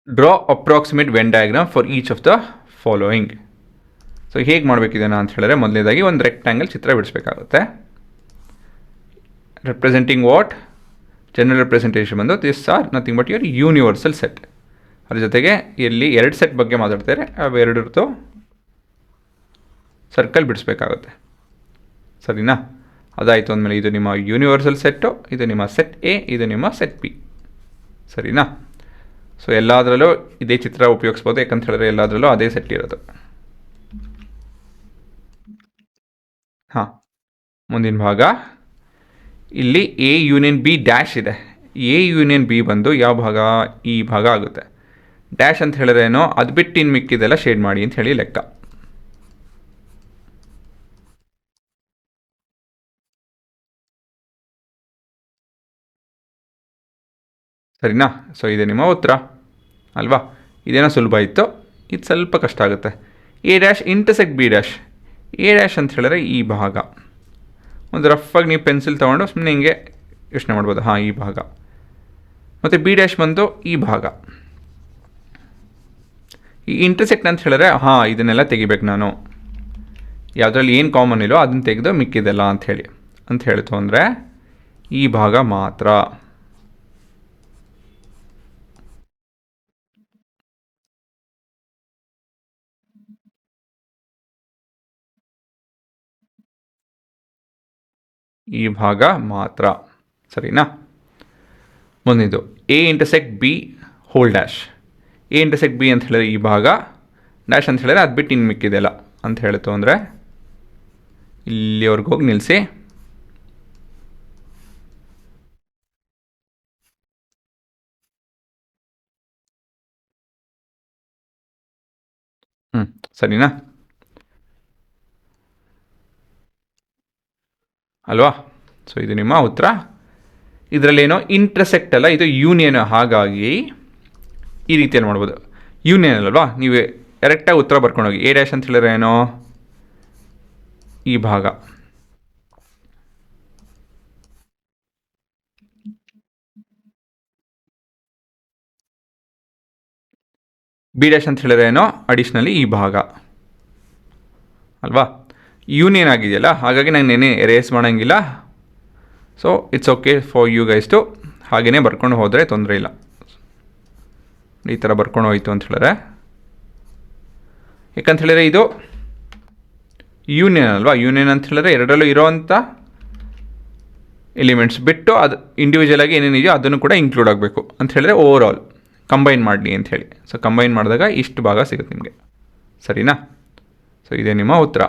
Draw approximate Venn diagram for each of the following. So ಹೇಗೆ ಮಾಡಬೇಕಿದೆನಾ ಅಂತ ಹೇಳಿದ್ರೆ, ಮೊದಲನೇದಾಗಿ ಒಂದು ರೆಕ್ಟ್ಯಾಂಗಲ್ ಚಿತ್ರ ಬಿಡಿಸ್ಬೇಕಾಗುತ್ತೆ. Representing what? ಜನರಲ್ ರೆಪ್ರೆಸೆಂಟೇಷನ್ ಬಂದು this are nothing but your universal set. ಅದ್ರ ಜೊತೆಗೆ ಇಲ್ಲಿ 2 ಸೆಟ್ ಬಗ್ಗೆ ಮಾತಾಡ್ತಾರೆ, ಅವೆರಡರದ್ದು ಸರ್ಕಲ್ ಬಿಡಿಸ್ಬೇಕಾಗುತ್ತೆ. ಸರಿನಾ? ಅದಾಯಿತು ಅಂದಮೇಲೆ ಇದು ನಿಮ್ಮ ಯೂನಿವರ್ಸಲ್ ಸೆಟ್ಟು, ಇದು ನಿಮ್ಮ ಸೆಟ್ ಎ, ಇದು ನಿಮ್ಮ ಸೆಟ್ ಬಿ. ಸರಿನಾ? ಸೊ ಎಲ್ಲದರಲ್ಲೂ ಇದೇ ಚಿತ್ರ ಉಪಯೋಗಿಸ್ಬೋದು, ಯಾಕಂತ ಹೇಳಿದ್ರೆ ಎಲ್ಲದರಲ್ಲೂ ಅದೇ ಸೆಟ್ ಇರೋದು. ಹಾಂ, ಮುಂದಿನ ಭಾಗ. ಇಲ್ಲಿ ಎ ಯೂನಿಯನ್ ಬಿ ಡ್ಯಾಶ್ ಇದೆ. ಎ ಯೂನಿಯನ್ ಬಿ ಬಂದು ಯಾವ ಭಾಗ? ಈ ಭಾಗ ಆಗುತ್ತೆ. ಡ್ಯಾಶ್ ಅಂತ ಹೇಳಿದ್ರೆ ಏನೋ, ಅದು ಬಿಟ್ಟು ಇನ್ನು ಮಿಕ್ಕಿದೆಲ್ಲ ಶೇಡ್ ಮಾಡಿ ಅಂತ ಹೇಳಿ ಲೆಕ್ಕ. ಸರಿನಾ? ಸೊ ಇದೆ ನಿಮ್ಮ ಉತ್ತರ ಅಲ್ವಾ? ಇದೇನೋ ಸುಲಭ ಇತ್ತು, ಇದು ಸ್ವಲ್ಪ ಕಷ್ಟ ಆಗುತ್ತೆ. A dash intersect be dash. A dash ಅಂತ ಹೇಳಿದ್ರೆ ಈ ಭಾಗ. ಒಂದು ರಫಾಗಿ ನೀವು ಪೆನ್ಸಿಲ್ ತೊಗೊಂಡು ಸುಮ್ಮನೆ ಹಿಂಗೆ ಯೋಚನೆ ಮಾಡ್ಬೋದು. ಹಾಂ, ಈ ಭಾಗ. ಮತ್ತು ಬಿ ಡ್ಯಾಶ್ ಬಂದು ಈ ಭಾಗ. ಈ ಇಂಟರ್ಸೆಕ್ಟ್ ಅಂತ ಹೇಳಿದ್ರೆ ಹಾಂ, ಇದನ್ನೆಲ್ಲ ತೆಗಿಬೇಕು ನಾನು. ಯಾವುದ್ರಲ್ಲಿ ಏನು ಕಾಮನ್ ಇಲ್ಲೋ ಅದನ್ನು ತೆಗೆದು ಮಿಕ್ಕಿದೆಲ್ಲ ಅಂತ ಹೇಳ್ತು ಅಂದರೆ ಈ ಭಾಗ ಮಾತ್ರ. ಈ ಭಾಗ ಮಾತ್ರ. ಸರಿನಾ? ಮುಂದಿದ್ದು A intersect B whole dash. A intersect B ಅಂತ ಹೇಳಿದ್ರೆ ಈ ಭಾಗ, ಡ್ಯಾಶ್ ಅಂತ ಹೇಳಿದ್ರೆ ಅದು ಬಿಟ್ಟು ಇನ್ನು ಮಿಕ್ಕಿದೆಲ್ಲ ಅಂತ ಹೇಳ್ತು ಅಂದರೆ ಇಲ್ಲಿವರೆಗೂ ಹೋಗಿ ನಿಲ್ಲಿಸಿ. ಸರಿನಾ? ಅಲ್ವಾ? ಸೊ ಇದು ನಿಮ್ಮ ಉತ್ತರ. ಇದರಲ್ಲೇನೋ ಇಂಟರ್ಸೆಕ್ಟ್ ಅಲ್ಲ, ಇದು ಯೂನಿಯನ್. ಹಾಗಾಗಿ ಈ ರೀತಿಯಲ್ಲಿ ಮಾಡ್ಬೋದು. ಯೂನಿಯನ್ ಅಲ್ವಾ, ನೀವು ಡೈರೆಕ್ಟಾಗಿ ಉತ್ತರ ಬರ್ಕೊಂಡೋಗಿ. ಎ ಡ್ಯಾಶ್ ಅಂತ ಹೇಳಿದ್ರೆ ಏನೋ ಈ ಭಾಗ. ಬಿ ಡ್ಯಾಶ್ ಅಂತ ಹೇಳಿದ್ರೆ ಏನೋ ಅಡಿಷ್ನಲಿ ಈ ಭಾಗ ಅಲ್ವಾ? ಯೂನಿಯನ್ ಆಗಿದೆಯಲ್ಲ, ಹಾಗಾಗಿ ನಾನು ನೆನೆ ಎರೇಸ್ ಮಾಡೋಂಗಿಲ್ಲ. So it's okay for you guys to ಹಾಗೆಯೇ ಬರ್ಕೊಂಡು ಹೋದರೆ ತೊಂದರೆ ಇಲ್ಲ. ಈ ಥರ ಬರ್ಕೊಂಡು ಹೋಯ್ತು ಅಂತ ಹೇಳಿದ್ರೆ, ಯಾಕಂತ ಹೇಳಿದ್ರೆ ಇದು ಯೂನಿಯನ್ ಅಲ್ವಾ? ಯೂನಿಯನ್ ಅಂತ ಹೇಳಿದ್ರೆ ಎರಡರಲ್ಲೂ ಇರೋವಂಥ ಎಲಿಮೆಂಟ್ಸ್ ಬಿಟ್ಟು ಅದು ಇಂಡಿವಿಜುವಲ್ ಆಗಿ ಏನೇನಿದೆಯೋ ಅದನ್ನು ಕೂಡ ಇನ್ಕ್ಲೂಡ್ ಆಗಬೇಕು ಅಂತ ಹೇಳಿದ್ರೆ ಓವರ್ ಆಲ್ ಕಂಬೈನ್ ಮಾಡಲಿ ಅಂತ ಹೇಳಿ. ಸೊ ಕಂಬೈನ್ ಮಾಡಿದಾಗ ಇಷ್ಟು ಭಾಗ ಸಿಗುತ್ತೆ ನಿಮಗೆ. ಸರಿನಾ? ಸೊ ಇದೇ ನಿಮ್ಮ ಉತ್ತರ.